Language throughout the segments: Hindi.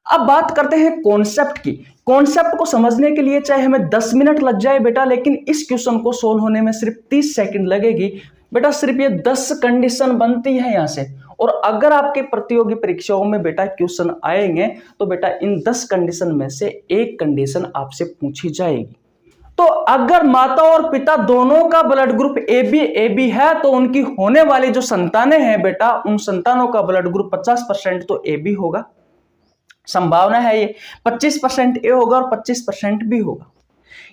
अब बात करते हैं कॉन्सेप्ट की। कॉन्सेप्ट को समझने के लिए चाहे हमें 10 मिनट लग जाए बेटा, लेकिन इस क्वेश्चन को सोल्व होने में सिर्फ 30 सेकंड लगेगी बेटा। सिर्फ ये 10 कंडीशन बनती है यहां से, और अगर आपके प्रतियोगी परीक्षाओं में बेटा क्वेश्चन आएंगे तो बेटा इन 10 कंडीशन में से एक कंडीशन आपसे पूछी जाएगी। तो अगर माता और पिता दोनों का ब्लड ग्रुप ए बी है तो उनकी होने वाली जो संतानें हैं बेटा, उन संतानों का ब्लड ग्रुप 50% तो ए बी होगा। संभावना है ये 25% ए होगा और 25% बी होगा।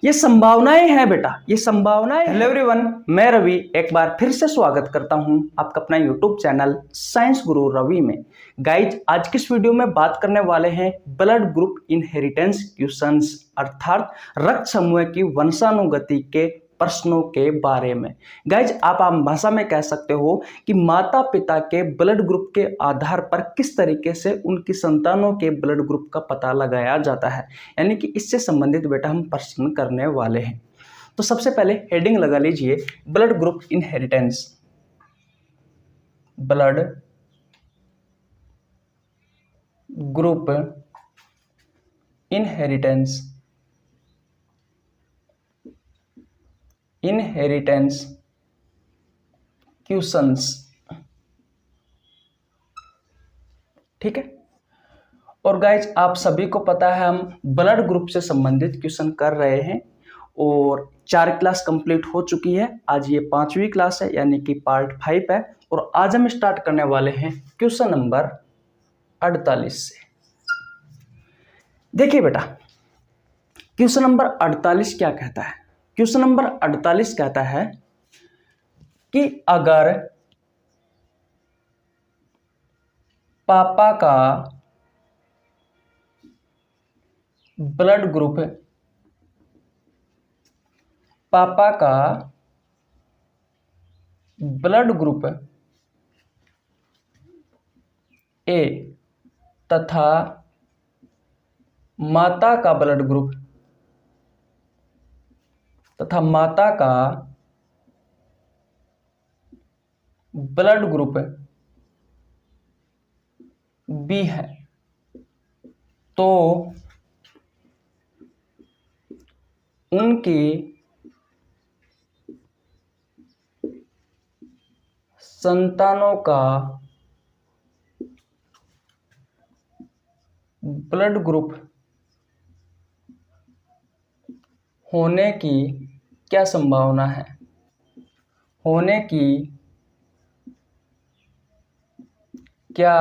ये संभावनाएं हैं बेटा, ये संभावनाएं। हेलो एवरीवन, मैं रवि एक बार फिर से स्वागत करता हूं आपका अपना यूट्यूब चैनल साइंस गुरु रवि में। गाइज, आज की इस वीडियो में बात करने वाले हैं ब्लड ग्रुप इनहेरिटेंस क्वेश्चंस, अर्थात रक्त समूह की वंशानुगति के प्रश्नों के बारे में। गाइज, आप आम भाषा में कह सकते हो कि माता पिता के ब्लड ग्रुप के आधार पर किस तरीके से उनकी संतानों के ब्लड ग्रुप का पता लगाया जाता है, यानी कि इससे संबंधित बेटा हम प्रश्न करने वाले हैं। तो सबसे पहले हेडिंग लगा लीजिए, blood group inheritance. Blood group inheritance, inheritance questions. ठीक है। और गाइज, आप सभी को पता है हम ब्लड ग्रुप से संबंधित क्वेश्चन कर रहे हैं और 4 क्लास कंप्लीट हो चुकी है। आज ये 5वीं क्लास है, यानी कि पार्ट 5 है। और आज हम स्टार्ट करने वाले हैं क्वेश्चन नंबर 48 से। देखिए बेटा, क्वेश्चन नंबर 48 क्या कहता है? क्वेश्चन नंबर 48 कहता है कि अगर पापा का ब्लड ग्रुप, पापा का ब्लड ग्रुप ए तथा माता का ब्लड ग्रुप तथा माता का ब्लड ग्रुप बी है, तो उनकी संतानों का ब्लड ग्रुप होने की क्या संभावना है? होने की क्या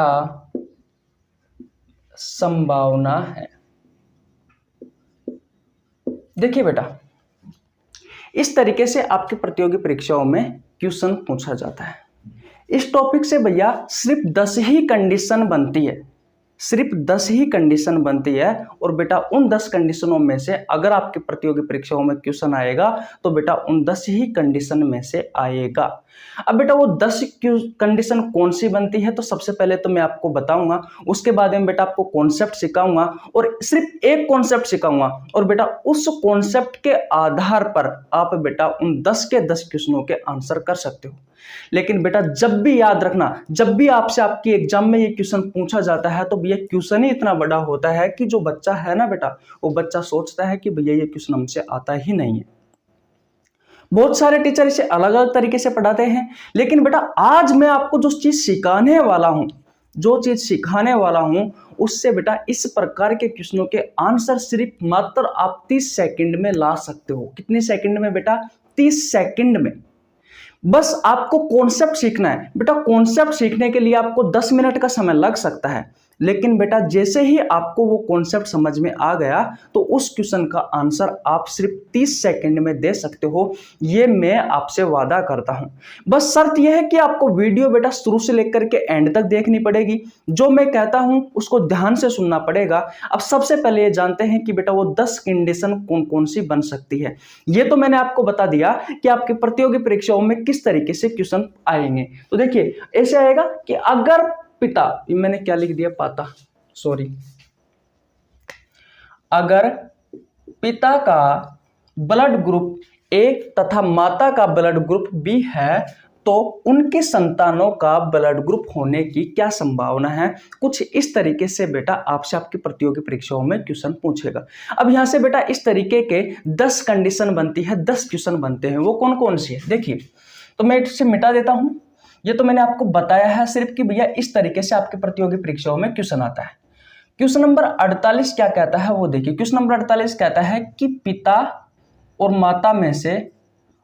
संभावना है? देखिए बेटा, इस तरीके से आपकी प्रतियोगी परीक्षाओं में क्वेश्चन पूछा जाता है। इस टॉपिक से भैया सिर्फ 10 ही कंडीशन बनती है, सिर्फ 10 ही कंडीशन बनती है। और बेटा उन 10 कंडीशनों में से अगर आपके प्रतियोगी परीक्षाओं में क्वेश्चन आएगा तो बेटा उन 10 ही कंडीशन में से आएगा। अब बेटा वो 10 कंडीशन कौन सी बनती है, तो सबसे पहले तो मैं आपको बताऊंगा, उसके बाद में बेटा आपको कॉन्सेप्ट सिखाऊंगा और सिर्फ एक कॉन्सेप्ट सिखाऊंगा। और बेटा उस कॉन्सेप्ट के आधार पर आप बेटा उन 10 के 10 क्वेश्चनों के आंसर कर सकते हो। लेकिन बेटा जब भी याद रखना, जब भी आपसे आपकी एग्जाम में ये क्वेश्चन पूछा जाता है तो ये क्वेश्चन ही इतना बड़ा होता है कि जो बच्चा है ना बेटा, वो बच्चा सोचता है कि भैया ये क्वेश्चन हमसे आता ही नहीं है। बहुत सारे टीचर इसे अलग अलग तरीके से पढ़ाते हैं, लेकिन बेटा आज मैं आपको जो चीज सिखाने वाला हूं, जो चीज सिखाने वाला हूं, उससे बेटा इस प्रकार के क्वेश्चनों के आंसर सिर्फ मात्र आप 30 सेकंड में ला सकते हो। कितने सेकंड में बेटा? 30 सेकंड में। बस आपको कॉन्सेप्ट सीखना है बेटा। कॉन्सेप्ट सीखने के लिए आपको 10 मिनट का समय लग सकता है, लेकिन बेटा जैसे ही आपको वो कॉन्सेप्ट समझ में आ गया तो उस क्वेश्चन का आंसर आप सिर्फ 30 सेकंड में दे सकते हो, ये मैं आपसे वादा करता हूं। बस शर्त यह है कि आपको वीडियो बेटा शुरू से लेकर के एंड तक देखनी पड़ेगी, जो मैं कहता हूं उसको ध्यान से सुनना पड़ेगा। अब सबसे पहले ये जानते हैं कि बेटा वो 10 कंडीशन कौन कौन सी बन सकती है। ये तो मैंने आपको बता दिया कि आपके प्रतियोगी परीक्षाओं में किस तरीके से क्वेश्चन आएंगे। तो देखिए ऐसे आएगा कि अगर पिता, मैंने क्या लिख दिया, पाता, सॉरी, अगर पिता का ब्लड ग्रुप ए तथा माता का ब्लड ग्रुप बी है तो उनके संतानों का ब्लड ग्रुप होने की क्या संभावना है। कुछ इस तरीके से बेटा आपसे आपकी प्रतियोगी परीक्षाओं में क्वेश्चन पूछेगा। अब यहां से बेटा इस तरीके के 10 कंडीशन बनती है, 10 क्वेश्चन बनते हैं। वो कौन कौन सी है देखिए, तो मैं इसे मिटा देता हूं। ये तो मैंने आपको बताया है सिर्फ कि भैया इस तरीके से आपके प्रतियोगी परीक्षाओं में क्वेश्चन आता है। क्वेश्चन नंबर 48 क्या कहता है वो देखिए। क्वेश्चन नंबर 48 कहता है कि पिता और माता में से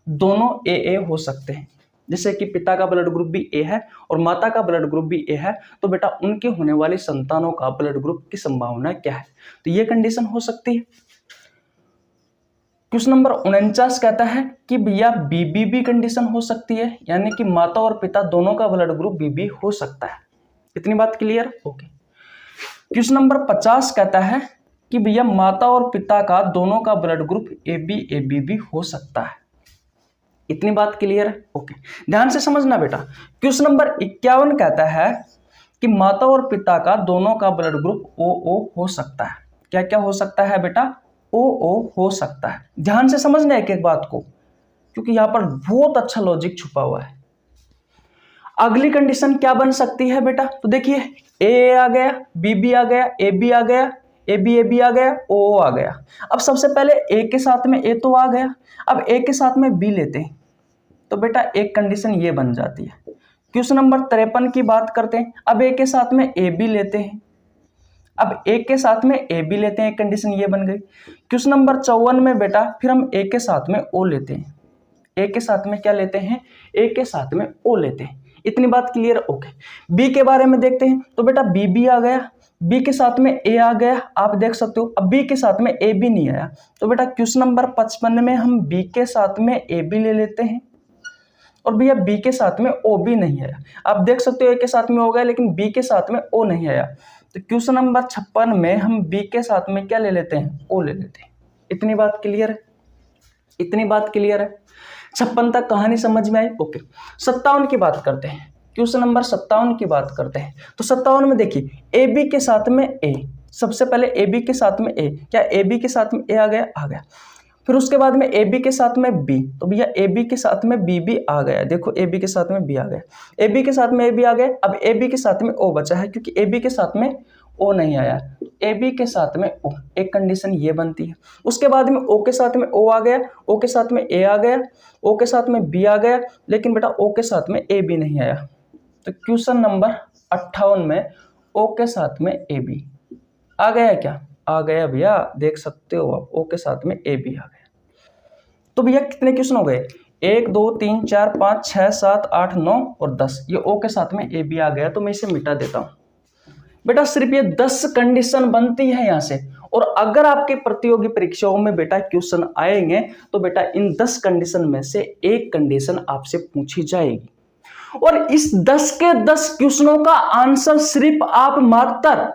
दोनों ए हो सकते हैं। जैसे कि पिता का ब्लड ग्रुप भी ए है और माता का ब्लड ग्रुप भी ए है, तो बेटा उनके होने वाली संतानों का ब्लड ग्रुप की संभावना क्या है, तो ये कंडीशन हो सकती है। क्वेश्चन नंबर 49 कहता है कि भैया बीबी कंडीशन हो सकती है, यानी कि माता और पिता दोनों का ब्लड ग्रुप बीबी हो सकता है। इतनी बात क्लियर? ओके। क्वेश्चन नंबर 50 कहता है कि भैया माता और पिता का दोनों का ब्लड ग्रुप एबी भी हो सकता है। इतनी बात क्लियर है? ओके, ध्यान से समझना बेटा। क्वेश्चन नंबर 51 कहता है कि माता और पिता का दोनों का ब्लड ग्रुप ओ हो सकता है। क्या क्या हो सकता है बेटा? ओ हो सकता है। ध्यान से समझना एक एक बात को, क्योंकि यहां पर बहुत अच्छा लॉजिक छुपा हुआ है। अगली कंडीशन क्या बन सकती है बेटा, तो देखिए ए आ गया, बी आ गया, ए बी आ गया, ए बी आ गया, ओ आ गया। अब सबसे पहले ए के साथ में ए तो आ गया, अब ए के साथ में बी लेते हैं, तो बेटा एक कंडीशन ये बन जाती है। क्वेश्चन नंबर 53 की बात करते हैं। अब ए के साथ में ए बी लेते हैं, अब ए के साथ में ए बी लेते हैं, एक कंडीशन ये बन गई। क्वेश्चन नंबर 54 में बेटा फिर हम ए के साथ में ओ लेते हैं। ए के साथ में क्या लेते हैं? ए के साथ में ओ लेते हैं। इतनी बात क्लियर? ओके। बी के बारे में देखते हैं, तो बेटा बी आ गया, बी के साथ में ए आ गया, आप देख सकते हो। अब बी के साथ में ए बी नहीं आया, तो बेटा क्वेश्चन नंबर 55 में हम बी के साथ में ए बी ले लेते हैं, और भैया बी के साथ में ओ भी नहीं आया। आप देख सकते हो ए के साथ में हो गया, लेकिन बी के साथ में ओ नहीं आया, तो क्वेश्चन नंबर 56 में हम बी के साथ में क्या ले लेते हैं? ओ ले लेते हैं। इतनी बात क्लियर है? इतनी बात क्लियर है? 56 तक कहानी समझ में आई? ओके। 57 की बात करते हैं। क्वेश्चन नंबर 57 की बात करते हैं, तो 57 में देखिए ए बी के साथ में ए, सबसे पहले ए बी के साथ में ए, क्या ए बी के साथ में ए आ गया? आ गया। फिर उसके बाद में ए बी के साथ में बी, तो भैया ए बी के साथ में बी भी आ गया। देखो ए बी के साथ में बी आ गया, ए बी के साथ में ए बी आ गया। अब ए बी के साथ में ओ बचा है, क्योंकि ए बी के साथ में ओ नहीं आया, ए बी के साथ में ओ, एक कंडीशन ये बनती है। उसके बाद में ओ के साथ में ओ आ गया, ओ के साथ में ए आ गया, ओ के साथ में बी आ गया, लेकिन बेटा ओ के साथ में ए बी नहीं आया, तो क्वेश्चन नंबर 58 में ओ के साथ में ए बी आ गया। क्या आ गया भैया? देख सकते हो आप, ओ के साथ में ए बी आ गया। तो भैया कितने क्वेश्चन हो गए? 1 2 3 4 5 6 7 8 9 और 10। ये ओ के साथ में ए बी आ गया, तो मैं इसे मिटा देता हूं। बेटा सिर्फ ये 10 कंडीशन बनती है यहां से, और अगर आपके प्रतियोगी परीक्षाओं में बेटा क्वेश्चन आएंगे, तो बेटा इन 10 कंडीशन में से एक कंडीशन आपसे पूछी जाएगी, और इस 10 के 10 क्वेश्चनों का आंसर सिर्फ आप मात्र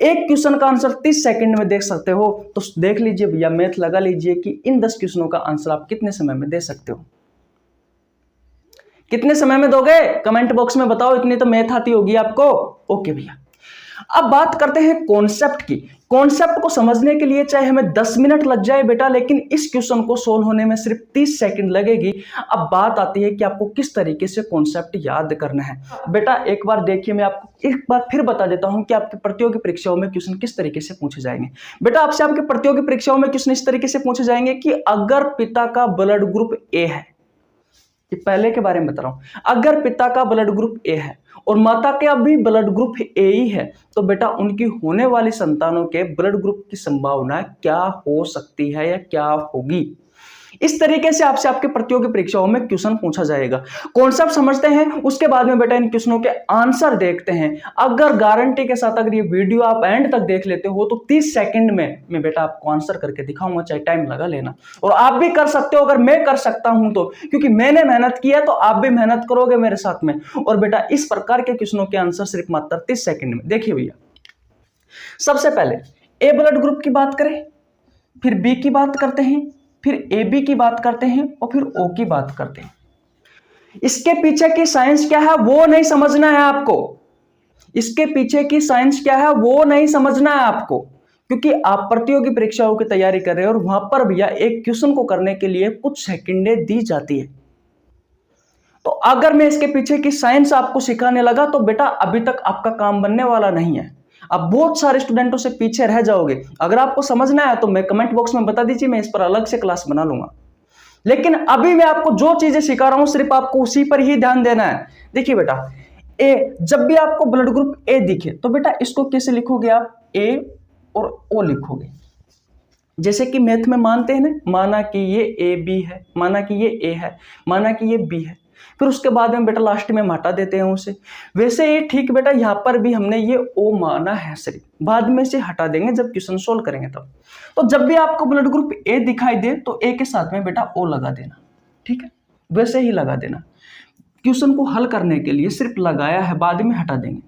एक क्वेश्चन का आंसर 30 सेकंड में देख सकते हो। तो देख लीजिए भैया, मैथ लगा लीजिए कि इन 10 क्वेश्चनों का आंसर आप कितने समय में दे सकते हो। कितने समय में दोगे? कमेंट बॉक्स में बताओ, इतनी तो मैथ आती होगी आपको। ओके भैया, अब बात करते हैं कॉन्सेप्ट की। कॉन्सेप्ट को समझने के लिए चाहे हमें 10 मिनट लग जाए बेटा, लेकिन इस क्वेश्चन को सोल्व होने में सिर्फ 30 सेकंड लगेगी। अब बात आती है कि आपको किस तरीके से कॉन्सेप्ट याद करना है। बेटा एक बार देखिए, मैं आपको एक बार फिर बता देता हूं कि आपके प्रतियोगी परीक्षाओं में क्वेश्चन किस तरीके से पूछे जाएंगे। बेटा आपसे आपके प्रतियोगी परीक्षाओं में क्वेश्चन इस तरीके से पूछे जाएंगे कि अगर पिता का ब्लड ग्रुप ए है, ये पहले के बारे में बता रहा हूं, अगर पिता का ब्लड ग्रुप ए है और माता का भी ब्लड ग्रुप ए ही है, तो बेटा उनकी होने वाली संतानों के ब्लड ग्रुप की संभावना क्या हो सकती है या क्या होगी। इस तरीके से आपसे आपके प्रतियोगी परीक्षाओं में क्वेश्चन पूछा जाएगा। कॉन्सेप्ट समझते हैं, उसके बाद में बेटा इन क्वेश्चनों के आंसर देखते हैं। अगर गारंटी के साथ अगर ये वीडियो आप एंड तक देख लेते हो, तो 30 सेकंड में मैं बेटा आपको आंसर करके दिखाऊंगा, चाहे टाइम लगा लेना। और आप भी कर सकते हो, अगर मैं कर सकता हूं तो, क्योंकि मैंने मेहनत की है, तो आप भी मेहनत करोगे मेरे साथ में। और बेटा इस प्रकार के क्वेश्चनों के आंसर सिर्फ मात्र 30 सेकंड में। देखिए भैया, सबसे पहले ए ब्लड ग्रुप की बात करें, फिर बी की बात करते हैं, फिर ए बी की बात करते हैं, और फिर ओ की बात करते हैं। इसके पीछे की साइंस क्या है वो नहीं समझना है आपको। इसके पीछे की साइंस क्या है वो नहीं समझना है आपको, क्योंकि आप प्रतियोगी परीक्षाओं की तैयारी कर रहे हो, और वहां पर भैया एक क्वेश्चन को करने के लिए कुछ सेकंडें दी जाती है। तो अगर मैं इसके पीछे की साइंस आपको सिखाने लगा तो बेटा अभी तक आपका काम बनने वाला नहीं है, आप बहुत सारे स्टूडेंटों से पीछे रह जाओगे। अगर आपको समझना है तो मैं कमेंट बॉक्स में बता दीजिए, मैं इस पर अलग से क्लास बना लूंगा। लेकिन अभी मैं आपको जो चीजें सिखा रहा हूं सिर्फ आपको उसी पर ही ध्यान देना है। देखिए बेटा, ए, जब भी आपको ब्लड ग्रुप ए दिखे तो बेटा इसको कैसे लिखोगे आप, ए और ओ लिखोगे। जैसे कि मैथ में मानते हैं ना, माना कि ये ए बी है, माना कि ये ए है, माना कि ये बी है, फिर उसके बाद में बेटा लास्ट में हम हटा देते हैं उसे। वैसे ये ठीक बेटा यहाँ पर भी हमने ये ओ माना है सिर्फ, बाद में से हटा देंगे जब क्वेश्चन सोल्व करेंगे तब। तो जब भी आपको ब्लड ग्रुप ए दिखाई दे तो ए के साथ में बेटा ओ लगा देना, ठीक है, वैसे ही लगा देना। क्वेश्चन को हल करने के लिए सिर्फ लगाया है, बाद में हटा देंगे।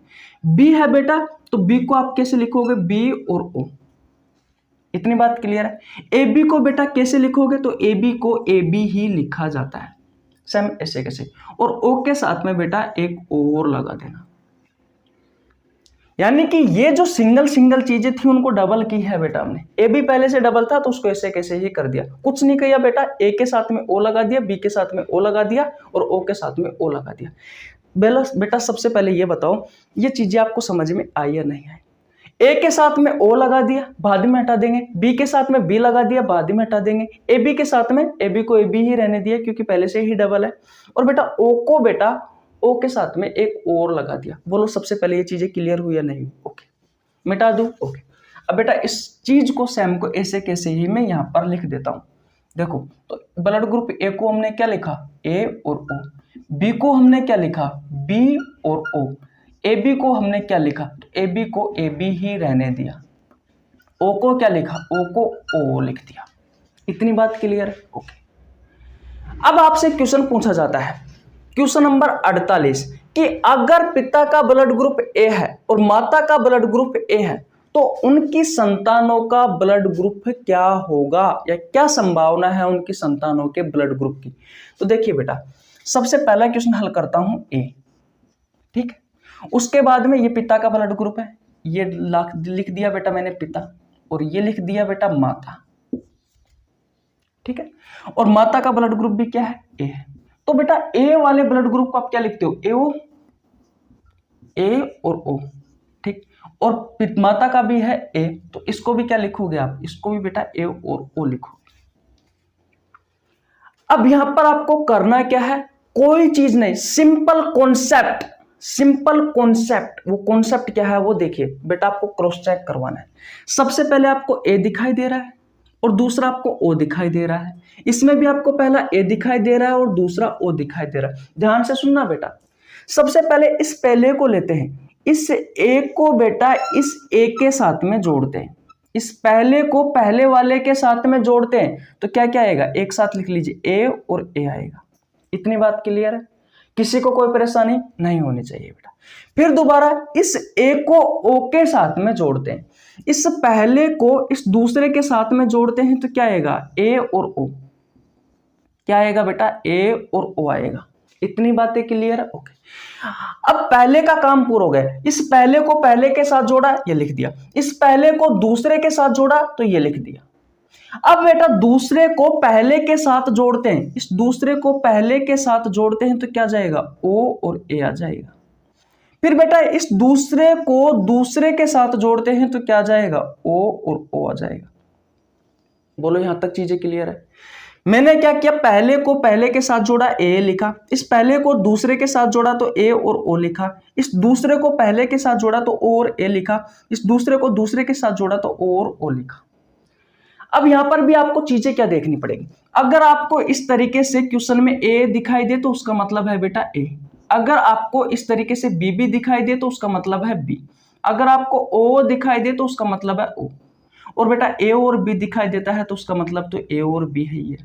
बी है बेटा तो बी को आप कैसे लिखोगे, बी और ओ, इतनी बात क्लियर है। ए बी को बेटा कैसे लिखोगे, तो ए बी को ए बी ही लिखा जाता है, सेम ऐसे कैसे। और ओ के साथ में बेटा एक और लगा देना, यानी कि ये जो सिंगल सिंगल चीजें थी उनको डबल की है बेटा हमने। ए बी पहले से डबल था तो उसको ऐसे कैसे ही कर दिया, कुछ नहीं किया बेटा। ए के साथ में ओ लगा दिया, बी के साथ में ओ लगा दिया और ओ के साथ में ओ लगा दिया। बेटा सबसे पहले ये बताओ ये चीजें आपको समझ में आई या नहीं आई। ए के साथ में ओ लगा दिया, बाद में हटा देंगे। बी के साथ में बी लगा दिया, बाद में हटा देंगे। ए बी के साथ में ए बी को ए बी ही रहने दिया क्योंकि पहले से ही डबल है। और बेटा ओ को बेटा ओ के साथ में एक और लगा दिया। बोलो सबसे पहले ये चीजें क्लियर हुई या नहीं हुई? ओके, मिटा दूं? ओके। अब बेटा इस चीज को सेम को ऐसे कैसे ही मैं यहाँ पर लिख देता हूँ। देखो तो ब्लड ग्रुप ए को हमने क्या लिखा, ए और ओ। बी को हमने क्या लिखा, बी और ओ। ए बी को हमने क्या लिखा, तो ए बी को ए बी ही रहने दिया। ओ को क्या लिखा, ओ को ओ लिख दिया। इतनी बात क्लियर है? ओके। अब आपसे क्वेश्चन पूछा जाता है, क्वेश्चन नंबर 48, कि अगर पिता का ब्लड ग्रुप ए है और माता का ब्लड ग्रुप ए है तो उनकी संतानों का ब्लड ग्रुप क्या होगा, या क्या संभावना है उनकी संतानों के ब्लड ग्रुप की। तो देखिए बेटा सबसे पहला क्वेश्चन हल करता हूं ए, ठीक है। उसके बाद में ये पिता का ब्लड ग्रुप है, ये लिख दिया बेटा मैंने पिता, और ये लिख दिया बेटा माता, ठीक है। और माता का ब्लड ग्रुप भी क्या है, ए है। तो बेटा ए वाले ब्लड ग्रुप को आप क्या लिखते हो, एओ, ए और ओ, ठीक। और माता का भी है ए, तो इसको भी क्या लिखोगे आप, इसको भी बेटा ए और ओ लिखोगे। अब यहां पर आपको करना क्या है, कोई चीज नहीं, सिंपल कॉन्सेप्ट, सिंपल कॉन्सेप्ट। वो कॉन्सेप्ट क्या है वो देखिए बेटा, आपको क्रॉस चेक करवाना है। सबसे पहले आपको ए दिखाई दे रहा है और दूसरा आपको ओ दिखाई दे रहा है। इसमें भी आपको पहला ए दिखाई दे रहा है और दूसरा ओ दिखाई दे रहा है। ध्यान से सुनना बेटा, सबसे पहले इस पहले को लेते हैं, इस ए को बेटा इस ए के साथ में जोड़ते हैं, इस पहले को पहले वाले के साथ में जोड़ते हैं तो क्या क्या आएगा, एक साथ लिख लीजिए, ए और ए आएगा। इतनी बात क्लियर है? किसी को कोई परेशानी नहीं होनी चाहिए बेटा। फिर दोबारा इस ए को ओ के साथ में जोड़ते हैं, इस पहले को इस दूसरे के साथ में जोड़ते हैं तो क्या आएगा, ए और ओ। क्या आएगा बेटा, ए और ओ आएगा। इतनी बातें क्लियर है? ओके। अब पहले का काम पूरा हो गया, इस पहले को पहले के साथ जोड़ा, ये लिख दिया। इस पहले को दूसरे के साथ जोड़ा तो ये लिख दिया। अब बेटा दूसरे को पहले के साथ जोड़ते हैं, इस दूसरे को पहले के साथ जोड़ते हैं तो क्या जाएगा, ओ और ए आ जाएगा। फिर बेटा इस दूसरे को दूसरे के साथ जोड़ते हैं तो क्या जाएगा, ओ और ओ आ जाएगा। बोलो यहां तक चीजें क्लियर है? मैंने क्या किया, पहले को पहले के साथ जोड़ा, ए लिखा। इस पहले को दूसरे के साथ जोड़ा तो ए और ओ लिखा। इस दूसरे को पहले के साथ जोड़ा तो ओ और ए लिखा। इस दूसरे को दूसरे के साथ जोड़ा तो ओ और ओ लिखा। अब यहां पर भी आपको चीजें क्या देखनी पड़ेगी, अगर आपको इस तरीके से क्वेश्चन में ए दिखाई दे तो उसका मतलब है बेटा ए। अगर आपको इस तरीके से बी भी दिखाई दे तो उसका मतलब है बी। अगर आपको ओ दिखाई दे तो उसका मतलब है ओ। और बेटा ए और बी दिखाई देता है तो उसका मतलब तो ए और बी है ये।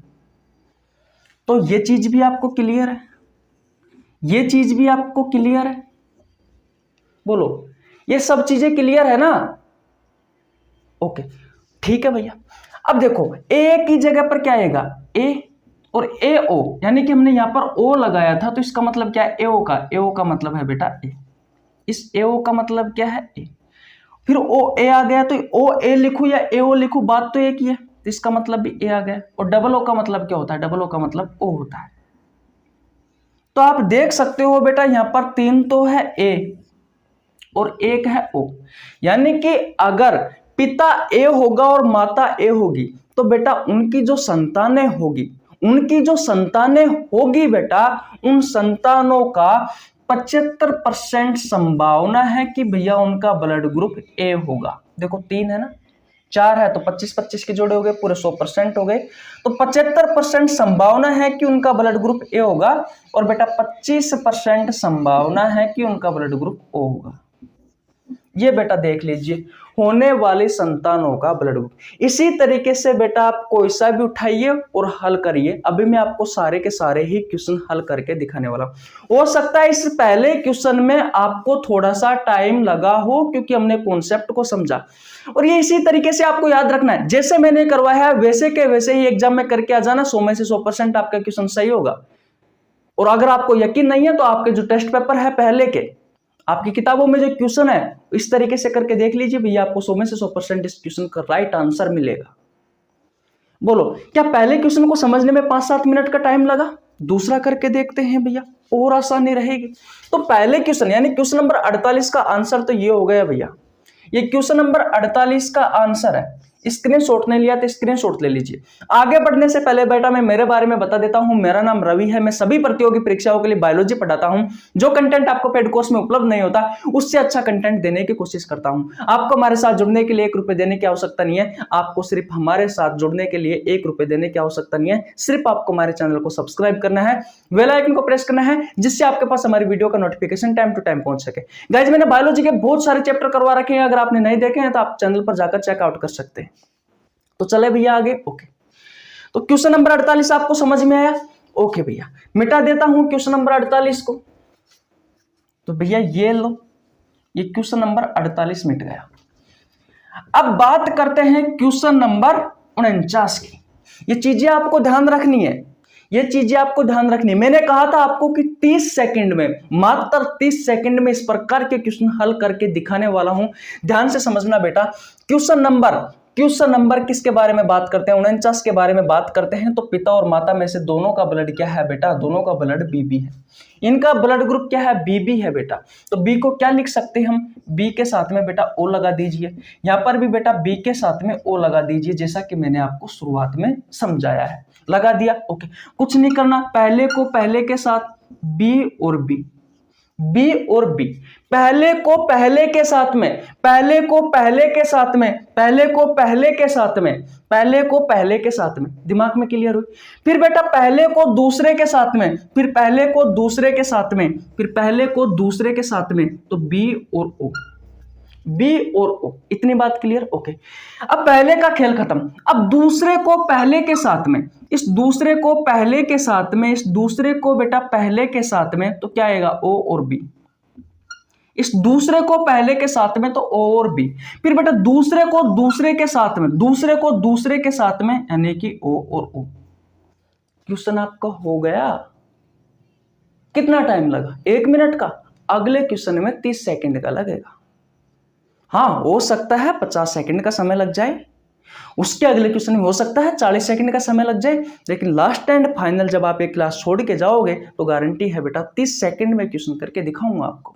तो ये चीज भी आपको क्लियर है? ये चीज भी आपको क्लियर है? बोलो ये सब चीजें क्लियर है ना? ओके ठीक है भैया। अब देखो ए की जगह पर क्या आएगा, ए और ए ओ, यानी कि हमने यहां पर ओ लगाया था तो इसका मतलब क्या है, ए ओ का। ए ओ का मतलब है बेटा ए। इस ए ओ का मतलब क्या है, ए। फिर ओ ए आ गया तो ओ ए लिखूं या ए ओ लिखूं, बात तो एक ही है, तो इसका मतलब भी ए आ गया। और डबल ओ का मतलब क्या होता है, डबल ओ का मतलब ओ होता है। तो तो आप देख सकते हो बेटा यहाँ पर 3 तो है ए और 1 है ओ, यानी कि अगर पिता ए होगा और माता ए होगी तो बेटा उनकी जो संतानें होगी बेटा, उन संतानों का 75% संभावना है कि भैया उनका ब्लड ग्रुप ए होगा। देखो 3 है ना, 4 है तो 25-25 के जोड़े हो गए, पूरे 100% हो गए, तो 75% संभावना है कि उनका ब्लड ग्रुप ए होगा और बेटा 25% संभावना है कि उनका ब्लड ग्रुप ओ होगा। ये बेटा देख लीजिए होने वाली संतानों का ब्लड ग्रुप। इसी तरीके से बेटा आप कोई सा भी उठाइए और हल करिए। अभी मैं आपको सारे के सारे ही क्वेश्चन हल करके दिखाने वाला हूं। हो सकता है इस पहले क्वेश्चन में आपको थोड़ा सा टाइम लगा हो क्योंकि हमने कॉन्सेप्ट को समझा, और ये इसी तरीके से आपको याद रखना है। जैसे मैंने करवाया है वैसे के वैसे ही एग्जाम में करके आ जाना, 100 में से 100% आपका क्वेश्चन सही होगा। और अगर आपको यकीन नहीं है तो आपके जो टेस्ट पेपर है पहले के, आपकी किताबों में जो क्वेश्चन है इस तरीके से करके देख लीजिए भैया, आपको 100 में से 100% इस क्वेश्चन का राइट आंसर मिलेगा। बोलो क्या पहले क्वेश्चन को समझने में 5-7 मिनट का टाइम लगा? दूसरा करके देखते हैं भैया, और आसानी रहेगी। तो पहले क्वेश्चन यानी क्वेश्चन नंबर 48 का आंसर तो ये हो गया भैया। ये क्वेश्चन नंबर 48 का आंसर है। स्क्रीनशॉट नहीं लिया तो स्क्रीनशॉट ले लीजिए। आगे बढ़ने से पहले बेटा मैं मेरे बारे में बता देता हूं। मेरा नाम रवि है। मैं सभी प्रतियोगी परीक्षाओं के लिए बायोलॉजी पढ़ाता हूं। जो कंटेंट आपको पेड कोर्स में उपलब्ध नहीं होता उससे अच्छा कंटेंट देने की कोशिश करता हूं। आपको हमारे साथ जुड़ने के लिए 1 रुपए देने की आवश्यकता नहीं है। आपको सिर्फ हमारे साथ जुड़ने के लिए 1 रुपए देने की आवश्यकता नहीं है। सिर्फ आपको हमारे चैनल को सब्सक्राइब करना है, बेल आइकन को प्रेस करना है, जिससे आपके पास हमारी वीडियो का नोटिफिकेशन टाइम टू टाइम पहुंच सके। गाइस मैंने बायोलॉजी के बहुत सारे चैप्टर करवा रखे हैं, अगर आपने नहीं देखे हैं तो आप चैनल पर जाकर चेकआउट कर सकते हैं। तो चले भैया आगे। ओके, तो क्वेश्चन नंबर 48 आपको समझ में आया? ओके भैया, मिटा देता हूं क्वेश्चन नंबर 48 को। तो भैया ये लो, ये क्वेश्चन नंबर 48 मिट गया। अब बात करते हैं क्वेश्चन नंबर 49 की। ये चीजें आपको ध्यान रखनी है, ये चीजें आपको ध्यान रखनी है। मैंने कहा था आपको कि 30 सेकंड में, मात्र 30 सेकंड में इस प्रकार के क्वेश्चन हल करके दिखाने वाला हूं। ध्यान से समझना बेटा। क्वेश्चन नंबर किसके बारे में बात करते हैं? 49 के बारे में बात करते हैं। तो पिता और माता में से दोनों का ब्लड क्या है बेटा? दोनों का ब्लड बीबी है। इनका ब्लड ग्रुप क्या है? बीबी है बेटा। तो बी को क्या लिख सकते हैं हम? बी के साथ में बेटा ओ लगा दीजिए। यहां पर भी बेटा बी के साथ में ओ लगा दीजिए, जैसा कि मैंने आपको शुरुआत में समझाया है। लगा दिया? ओके, कुछ नहीं करना। पहले को पहले के साथ बी और बी, बी और बी, पहले को पहले के साथ में, पहले को पहले के साथ में, पहले को पहले के साथ में, पहले को पहले के साथ में। दिमाग में क्लियर हुई? फिर बेटा पहले को दूसरे के साथ में, फिर पहले को दूसरे के साथ में, फिर पहले को दूसरे के साथ में। तो बी और ओ, बी और ओ। इतनी बात क्लियर? ओके, अब पहले का खेल खत्म। अब दूसरे को पहले के साथ में, इस दूसरे को पहले के साथ में, इस दूसरे को बेटा पहले के साथ में, तो क्या आएगा? ओ और बी। इस दूसरे को पहले के साथ में तो ओ और बी। फिर बेटा दूसरे को दूसरे के साथ में, दूसरे को दूसरे के साथ में, यानी कि ओ और ओ। क्वेश्चन आपका हो गया। कितना टाइम लगा? 1 मिनट का। अगले क्वेश्चन में 30 सेकंड का लगेगा। हाँ, हो सकता है 50 सेकंड का समय लग जाए, उसके अगले क्वेश्चन में हो सकता है 40 सेकंड का समय लग जाए, लेकिन लास्ट एंड फाइनल जब आप एक क्लास छोड़ के जाओगे तो गारंटी है बेटा 30 सेकंड में क्वेश्चन करके दिखाऊंगा आपको।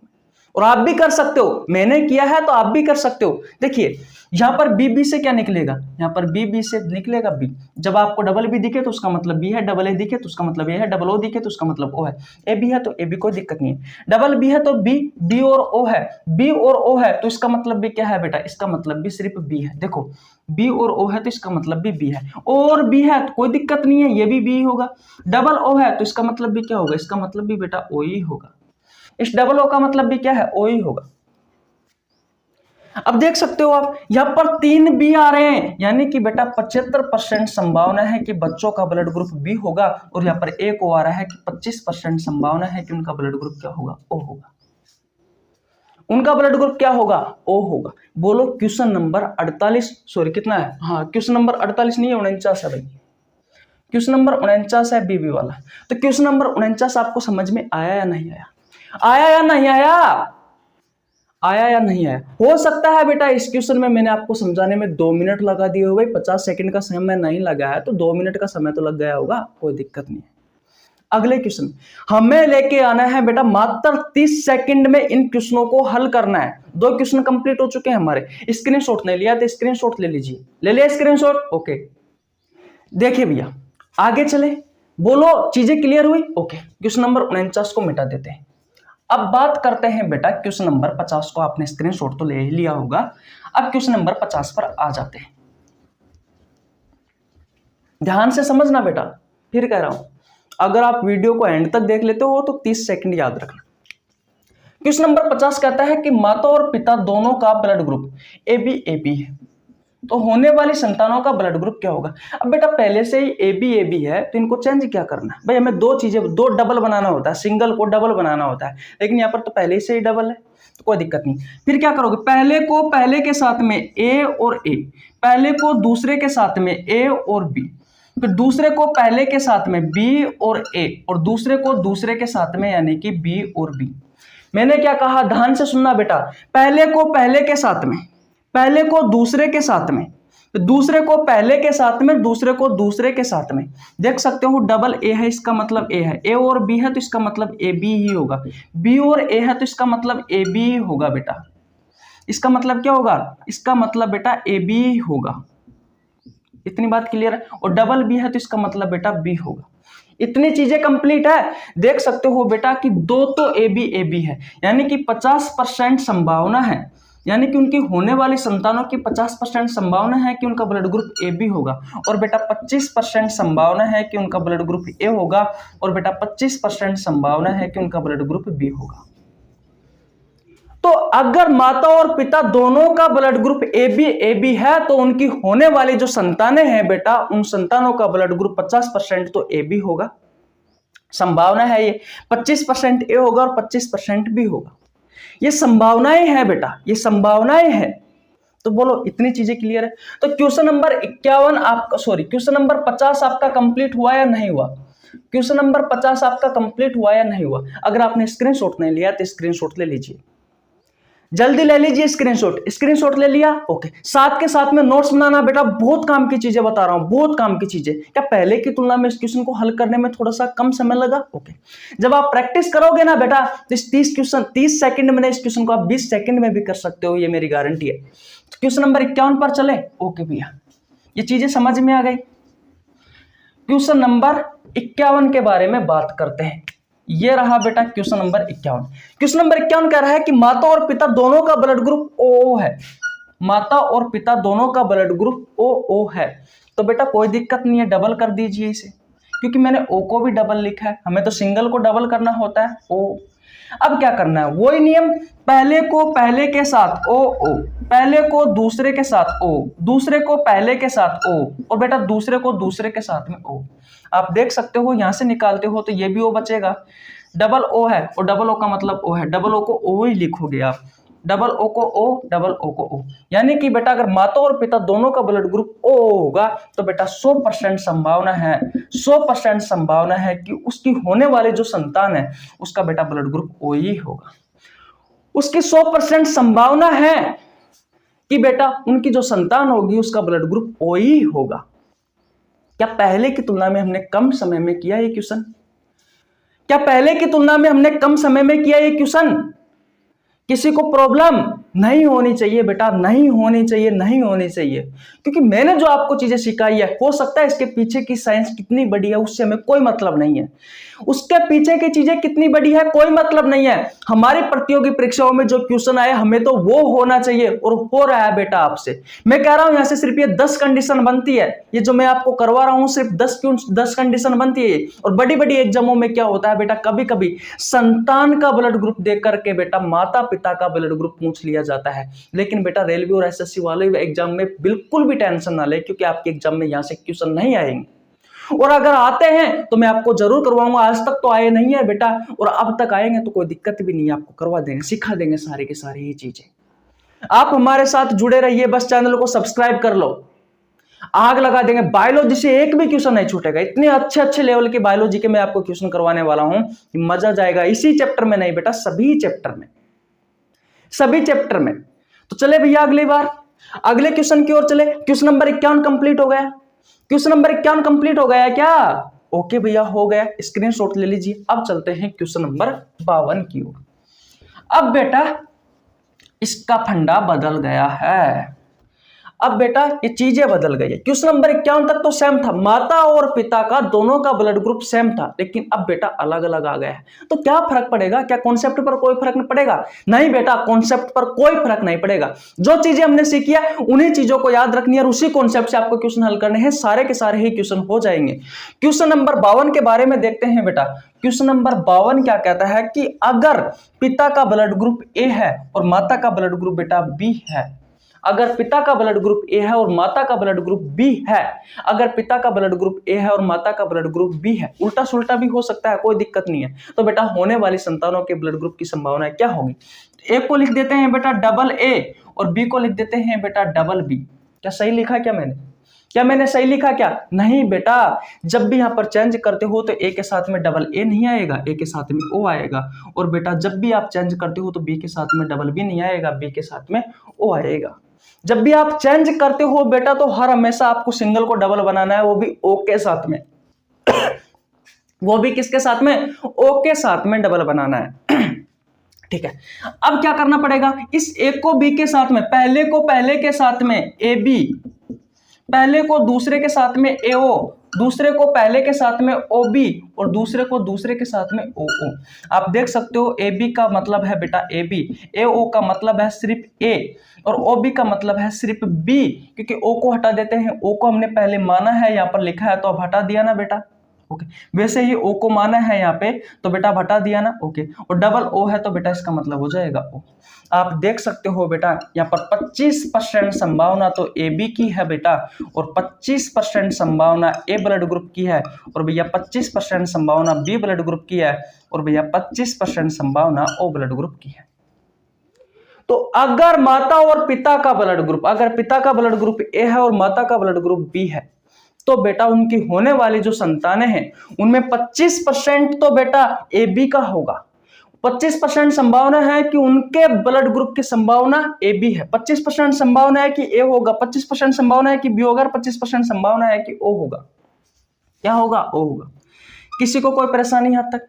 और आप भी कर सकते हो, मैंने किया है तो आप भी कर सकते हो। देखिए यहां पर बी बी से क्या निकलेगा? यहां पर बी बी से निकलेगा बी। जब आपको डबल बी दिखे तो उसका मतलब बी है, डबल ए दिखे तो उसका मतलब ए है, डबल ओ दिखे तो उसका मतलब ओ है, ए बी है तो ए बी, कोई दिक्कत नहीं है। डबल बी है तो बी, बी और ओ है, बी और ओ है तो इसका मतलब भी क्या है बेटा? इसका मतलब भी सिर्फ बी है। देखो बी और ओ है तो इसका मतलब भी बी है, और बी है तो कोई दिक्कत नहीं है, ये भी बी होगा। डबल ओ है तो इसका मतलब भी क्या होगा? इसका मतलब भी बेटा ओ ही होगा। इस डबल ओ का मतलब भी क्या है? ओ ही होगा। अब देख सकते हो आप यहां पर 3 बी आ रहे हैं, यानी कि बेटा 75% संभावना है कि बच्चों का ब्लड ग्रुप बी होगा, और यहां पर एक ओ आ रहा है कि 25% संभावना है कि उनका ब्लड ग्रुप क्या होगा? ओ होगा। उनका ब्लड ग्रुप क्या होगा? ओ होगा। बोलो क्वेश्चन नंबर 48, सॉरी कितना है? हाँ, क्वेश्चन नंबर 48 नहीं है, 49 है भाई। क्वेश्चन नंबर 49 है बीबी वाला। तो क्वेश्चन नंबर 49 आपको समझ में आया या नहीं आया? आया या नहीं आया? आया या नहीं आया? हो सकता है बेटा इस क्वेश्चन में मैंने आपको समझाने में 2 मिनट लगा दिए हो, भाई 50 सेकंड का समय नहीं लगा है तो 2 मिनट का समय तो लग गया होगा, कोई दिक्कत नहीं है। अगले क्वेश्चन हमें लेके आना है बेटा, मात्र 30 सेकंड में इन क्वेश्चनों को हल करना है। 2 क्वेश्चन कंप्लीट हो चुके हैं हमारे। स्क्रीनशॉट नहीं लिया तो स्क्रीनशॉट ले लीजिए। ले लिया स्क्रीनशॉट? ओके, देखिए भैया आगे चले, बोलो चीजें क्लियर हुई? ओके, क्वेश्चन नंबर 49 को मिटा देते हैं। अब बात करते हैं बेटा क्वेश्चन नंबर 50 को। आपने स्क्रीनशॉट तो ले ही लिया होगा। अब क्वेश्चन नंबर 50 पर आ जाते हैं। ध्यान से समझना बेटा, फिर कह रहा हूं, अगर आप वीडियो को एंड तक देख लेते हो तो 30 सेकंड याद रखना। क्वेश्चन नंबर 50 कहता है कि माता और पिता दोनों का ब्लड ग्रुप AB है, तो होने वाली संतानों का ब्लड ग्रुप क्या होगा? अब बेटा पहले से ही AB है, तो इनको चेंज क्या करना है भाई? हमें 2 चीजें, 2 डबल बनाना होता है, सिंगल को डबल बनाना होता है, लेकिन यहाँ पर तो पहले से ही डबल है, तो कोई दिक्कत नहीं। फिर क्या करोगे? पहले को पहले के साथ में A और A, पहले को दूसरे के साथ में A और B, फिर दूसरे को पहले के साथ में B और A, और दूसरे को दूसरे के साथ में यानी कि B और B। मैंने क्या कहा? ध्यान से सुनना बेटा, पहले को पहले के साथ में, पहले को दूसरे के साथ में, दूसरे को पहले के साथ में, दूसरे को दूसरे के साथ में। देख सकते हो डबल A है, इसका मतलब A है, A और B है तो इसका मतलब AB ही होगा, B और A है तो इसका मतलब AB ही होगा बेटा। इसका मतलब क्या होगा? इसका मतलब बेटा AB होगा। इतनी बात क्लियर है? और डबल B है तो इसका मतलब बेटा B होगा। इतनी चीजें कंप्लीट है। देख सकते हो बेटा कि 2 तो AB है, यानी कि 50% संभावना है, यानी कि उनकी होने वाली संतानों की 50% संभावना है कि उनका ब्लड ग्रुप AB होगा, और बेटा 25% संभावना है कि उनका ब्लड ग्रुप A होगा, और बेटा 25% संभावना है कि उनका ब्लड ग्रुप B होगा। तो अगर माता और पिता दोनों का ब्लड ग्रुप AB है, तो उनकी होने वाली जो संतानें हैं बेटा, उन संतानों का ब्लड ग्रुप 50% तो AB होगा, संभावना है ये। 25% A होगा और 25% B होगा। ये संभावनाएं हैं बेटा, ये संभावनाएं हैं। तो बोलो इतनी चीजें क्लियर है? तो क्वेश्चन नंबर 51 आपका, सॉरी क्वेश्चन नंबर 50 आपका कंप्लीट हुआ या नहीं हुआ? क्वेश्चन नंबर 50 आपका कंप्लीट हुआ या नहीं हुआ? अगर आपने स्क्रीनशॉट नहीं लिया तो स्क्रीनशॉट ले लीजिए, जल्दी ले लीजिए स्क्रीनशॉट। स्क्रीनशॉट ले लिया? ओके। साथ के साथ में नोट्स बनाना बेटा, बहुत काम की चीजें बता रहा हूं, बहुत काम की चीजें। क्या पहले की तुलना में इस क्वेश्चन को हल करने में थोड़ा सा कम समय लगा? ओके। जब आप प्रैक्टिस करोगे ना बेटा, तो इस 30 सेकंड में इस क्वेश्चन को आप 20 सेकंड में भी कर सकते हो, ये मेरी गारंटी है। तो क्वेश्चन नंबर 51 पर चले। ओके भैया, ये चीजें समझ में आ गई। क्वेश्चन नंबर 51 के बारे में बात करते हैं। ये रहा बेटा क्वेश्चन नंबर 51। क्वेश्चन नंबर 51 कह रहा है कि माता और पिता दोनों का ब्लड ग्रुप O है, माता और पिता दोनों का ब्लड ग्रुप O है। तो बेटा कोई दिक्कत नहीं है, डबल कर दीजिए इसे, क्योंकि मैंने O को भी डबल लिखा है, हमें तो सिंगल को डबल करना होता है O। अब क्या करना है? वही नियम, पहले को पहले के साथ O, पहले को दूसरे के साथ O, दूसरे को पहले के साथ O, और बेटा दूसरे को दूसरे के साथ में O। आप देख सकते हो यहां से निकालते हो तो ये भी O बचेगा, डबल O है और डबल O का मतलब O है, डबल O को O ही लिखोगे आप, डबल O को O, डबल O को O। यानी कि बेटा अगर माता और पिता दोनों का ब्लड ग्रुप O होगा तो बेटा 100% संभावना है, 100% संभावना है कि उसकी होने वाली जो संतान है उसका बेटा ब्लड ग्रुप O ही होगा। उसकी 100% संभावना है कि बेटा उनकी जो संतान होगी उसका ब्लड ग्रुप O ही होगा। क्या पहले की तुलना में हमने कम समय में किया ये क्वेश्चन? क्या पहले की तुलना में हमने कम समय में किया ये क्वेश्चन? किसी को प्रॉब्लम नहीं होनी चाहिए बेटा, नहीं होनी चाहिए, नहीं होनी चाहिए, क्योंकि मैंने जो आपको चीजें सिखाई है, हो सकता है इसके पीछे की साइंस कितनी बड़ी है उससे हमें कोई मतलब नहीं है, उसके पीछे की चीजें कितनी बड़ी है कोई मतलब नहीं है। हमारी प्रतियोगी परीक्षाओं में जो क्वेश्चन आए हमें तो वो होना चाहिए, और हो रहा है बेटा आपसे। मैं कह रहा हूं यहां से सिर्फ ये 10 कंडीशन बनती है, ये जो मैं आपको करवा रहा हूं सिर्फ 10 कंडीशन बनती है। और बड़ी बड़ी एग्जामों में क्या होता है बेटा, कभी कभी संतान का ब्लड ग्रुप देख करके बेटा माता पिता का ब्लड ग्रुप पूछ लिया जाता है। लेकिन बेटा रेलवे और एसएससी वाले एग्जाम में बिल्कुल भी टेंशन ना ले, क्योंकि आपके एग्जाम में यहां से क्वेश्चन नहीं आएंगे, और अगर आते हैं तो मैं आपको जरूर करवाऊंगा। आज तक तो आए नहीं है बेटा, और अब तक आएंगे तो कोई दिक्कत भी नहीं है, आपको करवा देंगे, सिखा देंगे सारे के सारे ये चीजें। आप हमारे साथ जुड़े रहिए, बस चैनल को सब्सक्राइब कर लो, आग लगा देंगे। बायोलॉजी से एक भी क्वेश्चन नहीं छूटेगा, इतने अच्छे अच्छे लेवल के बायोलॉजी के मैं आपको क्वेश्चन करवाने वाला हूं कि मजा जाएगा। इसी चैप्टर में नहीं बेटा, सभी चैप्टर में, सभी चैप्टर में। तो चले भैया अगले क्वेश्चन की ओर चले। क्वेश्चन नंबर 51 कंप्लीट हो गया, क्वेश्चन नंबर 51 कंप्लीट हो गया क्या? ओके भैया, हो गया, स्क्रीनशॉट ले लीजिए। अब चलते हैं क्वेश्चन नंबर 52 की ओर। अब बेटा इसका फंडा बदल गया है। अब बेटा ये चीजें बदल गई है। क्वेश्चन नंबर 51 तक तो सेम था, माता और पिता का दोनों का ब्लड ग्रुप सेम था, लेकिन अब बेटा अलग अलग आ गया है। तो क्या फर्क पड़ेगा? क्या कॉन्सेप्ट पर कोई फर्क नहीं पड़ेगा? नहीं बेटा, कॉन्सेप्ट पर कोई फर्क नहीं पड़ेगा। जो चीजें हमने सीखी है उन्हीं चीजों को याद रखनी है और उसी कॉन्सेप्ट से आपको क्वेश्चन हल करने हैं। सारे के सारे ही क्वेश्चन हो जाएंगे। क्वेश्चन नंबर 52 के बारे में देखते हैं बेटा। क्वेश्चन नंबर 52 क्या कहता है कि अगर पिता का ब्लड ग्रुप ए है और माता का ब्लड ग्रुप बेटा बी है, अगर पिता का ब्लड ग्रुप ए है और माता का ब्लड ग्रुप बी है, अगर पिता का ब्लड ग्रुप ए है और माता का ब्लड ग्रुप बी है, उल्टा सुल्टा भी हो सकता है, कोई दिक्कत नहीं है, तो बेटा होने वाली संतानों के ब्लड ग्रुप की संभावना क्या होगी? ए को लिख देते हैं बेटा डबल ए और बी को लिख देते हैं बेटा डबल बी। क्या सही लिखा? क्या मैंने सही लिखा? क्या नहीं बेटा, जब भी यहां पर चेंज करते हो तो ए के साथ में डबल ए नहीं आएगा, ए के साथ में ओ आएगा। और बेटा जब भी आप चेंज करते हो तो बी के साथ में डबल बी नहीं आएगा, बी के साथ में ओ आएगा। जब भी आप चेंज करते हो बेटा तो हर हमेशा आपको सिंगल को डबल बनाना है, वो भी ओ के साथ में। वो भी किसके साथ में? ओ के साथ में डबल बनाना है। ठीक है, अब क्या करना पड़ेगा? इस एक को बी के साथ में, पहले को पहले के साथ में ए बी, पहले को दूसरे के साथ में ए ओ, दूसरे को पहले के साथ में ओ बी और दूसरे को दूसरे के साथ में ओ ओ। आप देख सकते हो ए बी का मतलब है बेटा ए बी, ए ओ का मतलब है सिर्फ ए और ओ बी का मतलब है सिर्फ बी, क्योंकि ओ को हटा देते हैं। ओ को हमने पहले माना है, यहाँ पर लिखा है तो अब हटा दिया ना बेटा। ओके, वैसे ही ओ को माना है यहाँ पे तो बेटा हटा दिया ना। ओके, और डबल ओ है तो बेटा इसका मतलब हो जाएगा ओ। आप देख सकते हो बेटा यहाँ पर 25% संभावना तो ए बी की है बेटा और 25% संभावना ए ब्लड ग्रुप की है और भैया 25% संभावना बी ब्लड ग्रुप की है और भैया 25% संभावना ओ ब्लड ग्रुप की है। तो अगर माता और पिता का ब्लड ग्रुप, अगर पिता का ब्लड ग्रुप ए है और माता का ब्लड ग्रुप बी है, तो बेटा उनकी होने वाली जो संतानें हैं उनमें 25% तो बेटा ए बी का होगा। 25% संभावना है कि उनके ब्लड ग्रुप की संभावना ए बी है, 25% संभावना है कि ए होगा, 25% संभावना है कि बी होगा, 25% संभावना है कि ओ होगा। क्या होगा? ओ होगा। किसी को कोई परेशानी यहां तक?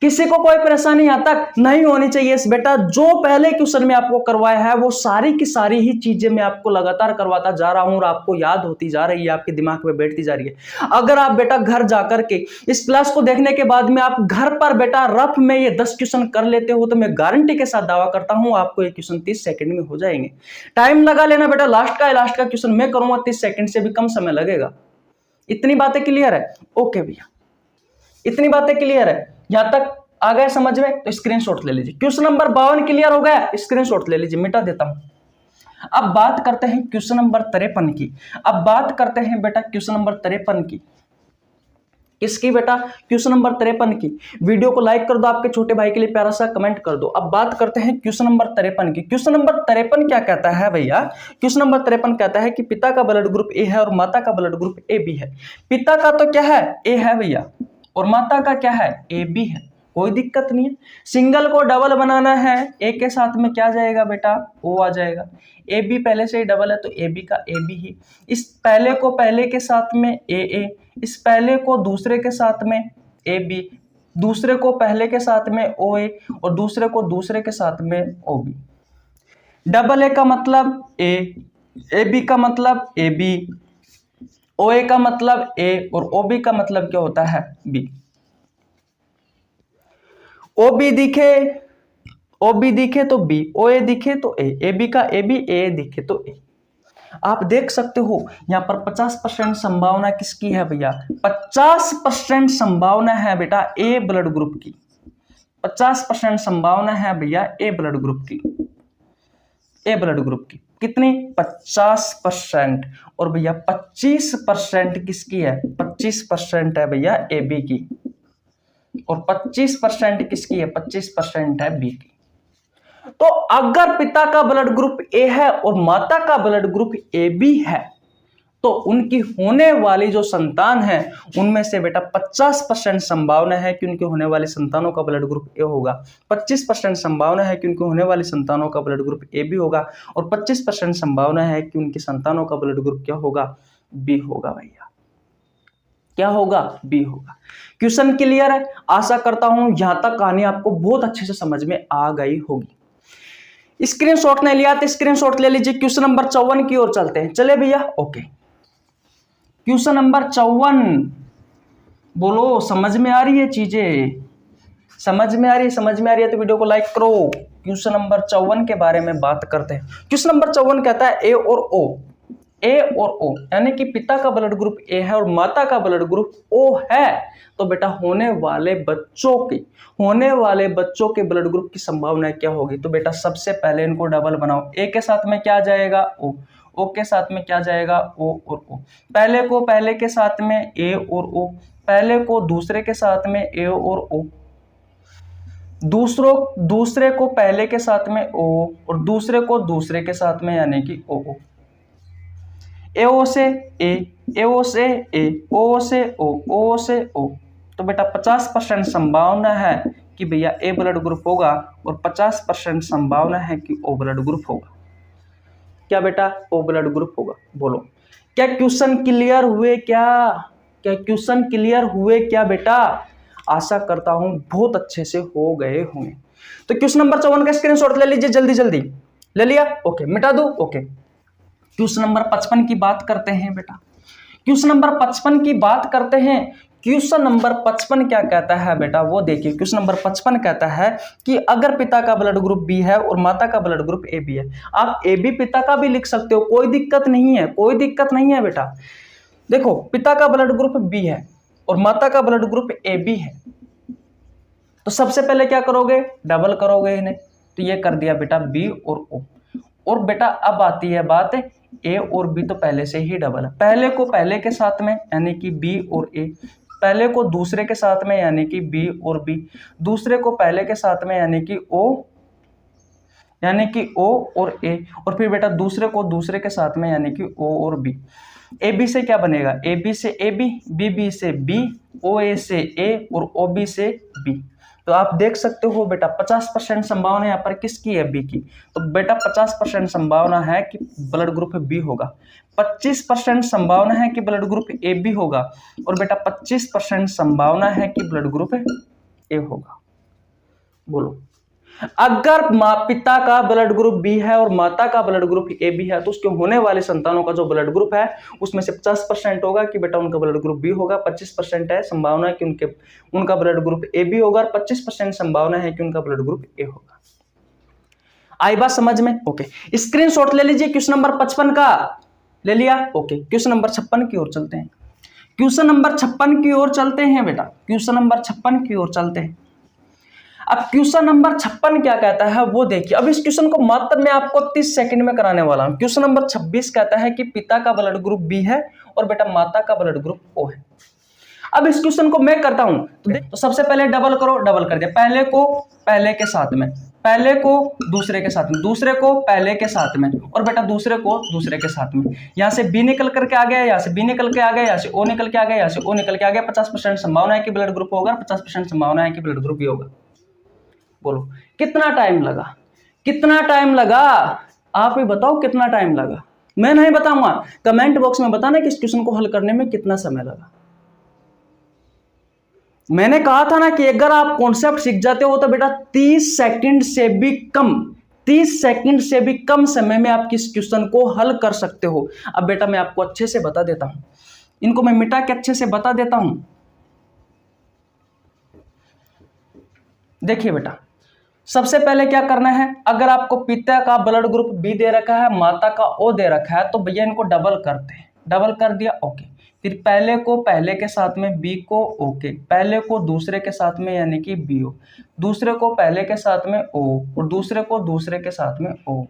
किसी को कोई परेशानी यहां तक नहीं होनी चाहिए बेटा। जो पहले क्वेश्चन में आपको करवाया है वो सारी की सारी ही चीजें मैं आपको लगातार करवाता जा रहा हूं और आपको याद होती जा रही है, आपके दिमाग में बैठती जा रही है। अगर आप बेटा घर जाकर के इस क्लास को देखने के बाद में आप घर पर बेटा रफ में ये 10 क्वेश्चन कर लेते हो तो मैं गारंटी के साथ दावा करता हूं आपको ये क्वेश्चन 30 सेकंड में हो जाएंगे। टाइम लगा लेना बेटा, लास्ट का क्वेश्चन मैं करूंगा 30 सेकंड से भी कम समय लगेगा। इतनी बातें क्लियर है? ओके भैया, इतनी बातें क्लियर है? यहां तक आ गया समझ में? तो स्क्रीनशॉट ले लीजिए। क्वेश्चन नंबर 52 क्लियर हो गया? स्क्रीनशॉट ले लीजिए, मिटा देता हूं। अब बात करते हैं क्वेश्चन नंबर 53 की। अब बात करते हैं बेटा क्वेश्चन नंबर 53 की। किसकी बेटा? क्वेश्चन नंबर 53 की। वीडियो को लाइक कर दो, आपके छोटे भाई के लिए प्यारा सा कमेंट कर दो। अब बात करते हैं क्वेश्चन नंबर 53 की। क्वेश्चन नंबर 53 क्या कहता है भैया? क्वेश्चन नंबर 53 कहता है कि पिता का ब्लड ग्रुप ए है और माता का ब्लड ग्रुप ए बी है। पिता का तो क्या है? ए है भैया, और माता का क्या है? ए बी है। कोई दिक्कत नहीं है। सिंगल को डबल बनाना है, ए के साथ में क्या जाएगा बेटा? ओ आ जाएगा। ए बी पहले से ही डबल है तो ए बी का ए बी ही। इस पहले को पहले के साथ में ए, इस पहले को दूसरे के साथ में ए बी, दूसरे को पहले के साथ में ओ ए और दूसरे को दूसरे के साथ में ओ बी। डबल ए का मतलब ए बी का मतलब ए बी, ओ ए का मतलब ए और ओ बी का मतलब क्या होता है? बी। ओ बी दिखे तो बी, ओ ए दिखे तो ए बी का ए बी, ए दिखे तो ए। आप देख सकते हो यहां पर 50% संभावना किसकी है भैया? 50% संभावना है बेटा ए ब्लड ग्रुप की। 50% संभावना है भैया ए ब्लड ग्रुप की। ए ब्लड ग्रुप की कितनी? 50%। और भैया 25% किसकी है? 25% है भैया ए बी की और 25% किसकी है? 25% है बी की। तो अगर पिता का ब्लड ग्रुप ए है और माता का ब्लड ग्रुप ए बी है तो उनकी होने वाली जो संतान है उनमें से बेटा 50% संभावना है कि उनके होने वाली संतानों का ब्लड ग्रुप ए होगा, 25% संभावना है कि उनके होने वाली संतानों का ब्लड ग्रुप ए बी होगा और 25% संभावना है कि उनकी संतानों का ब्लड ग्रुप क्या होगा? बी होगा भैया। क्या होगा? बी होगा। क्वेश्चन क्लियर है? आशा करता हूं यहां तक कहानी आपको बहुत अच्छे से समझ में आ गई होगी। स्क्रीनशॉट नहीं लिया तो स्क्रीनशॉट ले लीजिए। क्वेश्चन नंबर 54 की ओर चलते हैं। चले भैया, ओके। क्वेश्चन नंबर 54, बोलो समझ में आ रही है चीजें? समझ में आ रही है? समझ में आ रही है तो वीडियो को लाइक करो। क्वेश्चन नंबर 54 के बारे में बात करते हैं। क्वेश्चन नंबर 54 कहता है ए और ओ, ए और ओ यानी कि पिता का ब्लड ग्रुप ए है और माता का ब्लड ग्रुप ओ है, तो बेटा होने वाले बच्चों के ब्लड ग्रुप की संभावना क्या होगी? तो बेटा सबसे पहले इनको डबल बनाओ। ए के साथ में क्या जाएगा? ओ के साथ में क्या जाएगा? ओ और ओ। पहले को पहले के साथ में ए और ओ, पहले को दूसरे के साथ में ए और ओ, दूसरे को पहले के साथ में ओ और दूसरे को दूसरे के साथ में यानी कि ओ। एओ से ए, एओ से ए, ओ से ओ, ओ से ओ। तो बेटा 50% संभावना है कि भैया ए ब्लड ग्रुप होगा और 50% संभावना है कि ओ ब्लड ग्रुप होगा। क्या बेटा? ओ ब्लड ग्रुप होगा। बोलो क्या क्वेश्चन क्लियर हुए? क्या क्वेश्चन क्लियर हुए क्या बेटा? आशा करता हूं बहुत अच्छे से हो गए होंगे। तो क्वेश्चन नंबर 54 का स्क्रीनशॉट ले लीजिए, जल्दी जल्दी। ले लिया? ओके, मिटा दो। ओके, क्वेश्चन नंबर 55 की बात करते हैं बेटा। क्वेश्चन नंबर 55 की बात करते हैं। क्वेश्चन नंबर 55 क्या कहता है बेटा? वो देखिए, क्वेश्चन नंबर 55 कहता है कि अगर पिता का ब्लड ग्रुप बी है और माता का ब्लड ग्रुप ए बी है। आप ए बी पिता का भी लिख सकते हो, कोई दिक्कत नहीं है, कोई दिक्कत नहीं है बेटा। देखो, पिता का ब्लड ग्रुप बी है और माता का ब्लड ग्रुप ए बी है, तो सबसे पहले क्या करोगे? डबल करोगे इन्हें। तो ये कर दिया बेटा बी और ओ। और बेटा अब आती है बात, ए और बी तो पहले से ही डबल है। पहले को पहले के साथ में यानी कि बी और ए, पहले को दूसरे के साथ में यानी कि बी और बी, दूसरे को पहले के साथ में यानी कि ओ और ए, और फिर बेटा दूसरे को दूसरे के साथ में यानी कि ओ और बी। ए बी से क्या बनेगा? ए बी से ए बी, बी बी से बी, ओ ए से ए और ओ बी से बी। तो आप देख सकते हो बेटा 50% संभावना यहाँ पर किसकी है? बी की। तो बेटा 50% संभावना है कि ब्लड ग्रुप बी होगा, 25% संभावना है कि ब्लड ग्रुप ए बी होगा और बेटा 25% संभावना है कि ब्लड ग्रुप ए होगा। बोलो, अगर पिता का ब्लड ग्रुप बी है और माता का ब्लड ग्रुप ए बी है, तो उसके होने वाले संतानों का जो ब्लड ग्रुप है उसमें से 50% होगा कि बेटा उनका ब्लड ग्रुप बी होगा, 25% है संभावना है कि उनका ब्लड ग्रुप ए बी होगा और 25% संभावना है कि उनका ब्लड ग्रुप ए होगा। आई बात समझ में? ओके, स्क्रीनशॉट ले लीजिए क्वेश्चन नंबर 55 का। ले लिया? ओके, क्वेश्चन नंबर 56 की ओर चलते हैं। क्वेश्चन नंबर 56 की ओर चलते हैं बेटा, क्वेश्चन नंबर 56 की ओर चलते हैं। अब क्वेश्चन नंबर 56 क्या कहता है वो देखिए। अब इस क्वेश्चन को मात्र मैं आपको 30 सेकंड में कराने वाला हूं। क्वेश्चन नंबर 26 कहता है कि पिता का ब्लड ग्रुप बी है और बेटा माता का ब्लड ग्रुप ओ है। अब इस क्वेश्चन को मैं करता हूं तो सबसे पहले डबल करो। डबल कर दिया, पहले को पहले के साथ में, पहले को दूसरे के साथ में, दूसरे को पहले के साथ में और बेटा दूसरे को दूसरे के साथ में। यहां से बी निकल करके आ गया, यहां से बी निकल के आ गया, यहां से ओ निकल के आ गया, यहां से ओ निकल के आ गया। 50% संभावना है कि ब्लड ग्रुप होगा, 50% संभावना है कि ब्लड ग्रुप बी होगा। बोलो कितना टाइम लगा? कितना टाइम लगा? आप ही बताओ कितना टाइम लगा। मैं नहीं बताऊंगा, कमेंट बॉक्स में बताना कि इस क्वेश्चन को हल करने में कितना समय लगा। मैंने कहा था ना कि अगर आप कॉन्सेप्ट सीख जाते हो तो बेटा 30 सेकंड से भी कम, 30 सेकंड से भी कम समय में आप किस क्वेश्चन को हल कर सकते हो। अब बेटा मैं आपको अच्छे से बता देता हूं, इनको मैं मिटा के अच्छे से बता देता हूं। देखिए बेटा, सबसे पहले क्या करना है, अगर आपको पिता का ब्लड ग्रुप बी दे रखा है, माता का ओ दे रखा है, तो भैया इनको डबल करते हैं। डबल कर दिया, ओके। फिर पहले को पहले के साथ में बी को ओके, पहले को दूसरे के साथ में यानी कि बी ओ, दूसरे को पहले के साथ में ओ और दूसरे को दूसरे के साथ में ओ।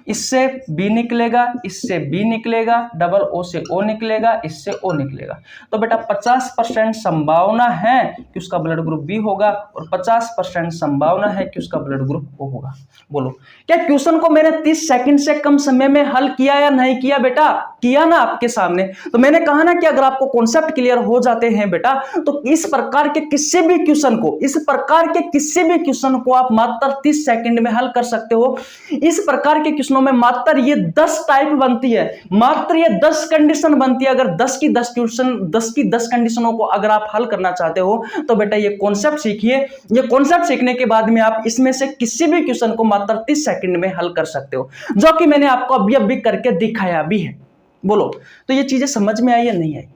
इससे बी निकलेगा, इससे बी निकलेगा, डबल ओ से ओ निकलेगा, इससे ओ निकलेगा। तो बेटा 50% संभावना है कि उसका ब्लड ग्रुप बी होगा और 50% संभावना है कि उसका ब्लड ग्रुप ओ होगा। बोलो क्या क्वेश्चन को मैंने 30 सेकंड से कम समय में हल किया या नहीं किया बेटा? किया ना आपके सामने। तो मैंने कहा ना कि अगर आपको कॉन्सेप्ट क्लियर हो जाते हैं बेटा, तो इस प्रकार के किसी भी क्वेश्चन को, इस प्रकार के किसी भी क्वेश्चन को आप मात्र 30 सेकंड में हल कर सकते हो। इस प्रकार के क्वेश्चन क्वेश्चनों में मात्र ये 10 टाइप बनती है, मात्र ये 10 कंडीशन बनती है। अगर 10 की 10 क्वेश्चन, 10 की 10 कंडीशनों को अगर आप हल करना चाहते हो तो बेटा ये कॉन्सेप्ट सीखिए। ये कॉन्सेप्ट सीखने के बाद में आप इसमें से किसी भी क्वेश्चन को मात्र 30 सेकंड में हल कर सकते हो, जो कि मैंने आपको अभी करके दिखाया भी है। बोलो तो ये चीजें समझ में आई या नहीं आई?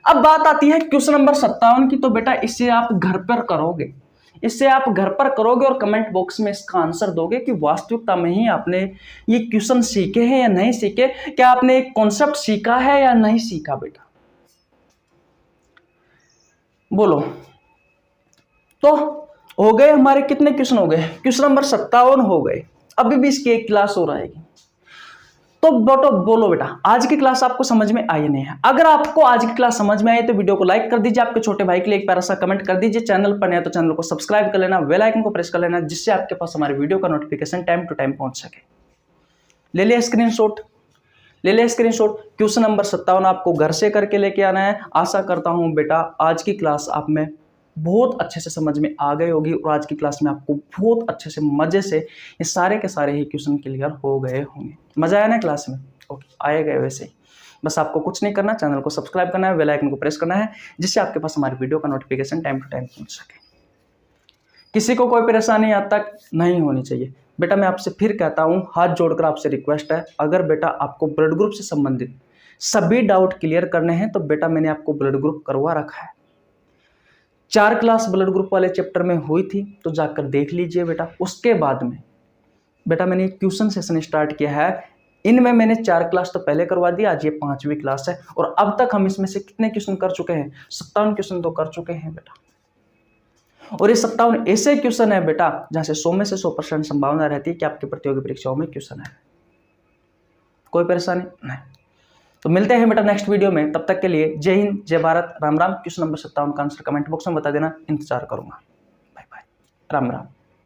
अब बात आती है क्वेश्चन नंबर 57 की। तो बेटा इससे आप घर पर करोगे, इससे आप घर पर करोगे और कमेंट बॉक्स में इसका आंसर दोगे कि वास्तविकता में ही आपने ये क्वेश्चन सीखे हैं या नहीं सीखे, क्या आपने एक कॉन्सेप्ट सीखा है या नहीं सीखा बेटा। बोलो तो हो गए हमारे कितने क्वेश्चन हो गए? क्वेश्चन नंबर 57 हो गए। अभी भी इसकी एक क्लास हो रहेगी। तो बोलो बेटा आज की क्लास आपको समझ में आई नहीं है? अगर आपको आज की क्लास समझ में आई तो वीडियो को लाइक कर दीजिए, आपके छोटे भाई के लिए एक प्यारा सा कमेंट कर दीजिए, चैनल पर नया तो चैनल को सब्सक्राइब कर लेना, बेल आइकन को प्रेस कर लेना, जिससे आपके पास हमारे वीडियो का नोटिफिकेशन टाइम टू टाइम पहुंच सके। ले लिया स्क्रीनशॉट, ले लिया स्क्रीनशॉट। क्वेश्चन नंबर 57 आपको घर से करके लेके आना है। आशा करता हूं बेटा आज की क्लास आप में बहुत अच्छे से समझ में आ गई होगी और आज की क्लास में आपको बहुत अच्छे से मजे से ये सारे के सारे ही क्वेश्चन क्लियर हो गए होंगे। मजा आया ना क्लास में? ओके, आएगा वैसे ही। बस आपको कुछ नहीं करना, चैनल को सब्सक्राइब करना है, बेल आइकन को प्रेस करना है, जिससे आपके पास हमारी वीडियो का नोटिफिकेशन टाइम टू टाइम पहुंच सके। किसी को कोई परेशानी आज तक नहीं होनी चाहिए बेटा। मैं आपसे फिर कहता हूं, हाथ जोड़कर आपसे रिक्वेस्ट है, अगर बेटा आपको ब्लड ग्रुप से संबंधित सभी डाउट क्लियर करने हैं तो बेटा मैंने आपको ब्लड ग्रुप करवा रखा है। 4 क्लास ब्लड ग्रुप वाले चैप्टर में हुई थी, तो जाकर देख लीजिए बेटा। उसके बाद में बेटा मैंने क्वेश्चन सेशन स्टार्ट किया है। इनमें मैंने 4 क्लास तो पहले करवा दी, आज ये 5वीं क्लास है और अब तक हम इसमें से कितने क्वेश्चन कर चुके हैं? 57 क्वेश्चन तो कर चुके हैं बेटा। और ये 57 ऐसे क्वेश्चन है बेटा जहां से 100 में से 100% संभावना रहती है कि आपकी प्रतियोगी परीक्षाओं में क्वेश्चन है। कोई परेशानी नहीं। तो मिलते हैं बेटा नेक्स्ट वीडियो में, तब तक के लिए जय हिंद, जय भारत, राम राम। क्वेश्चन नंबर 57 का आंसर कमेंट बॉक्स में बता देना, इंतजार करूंगा। Bye bye, Ram Ram.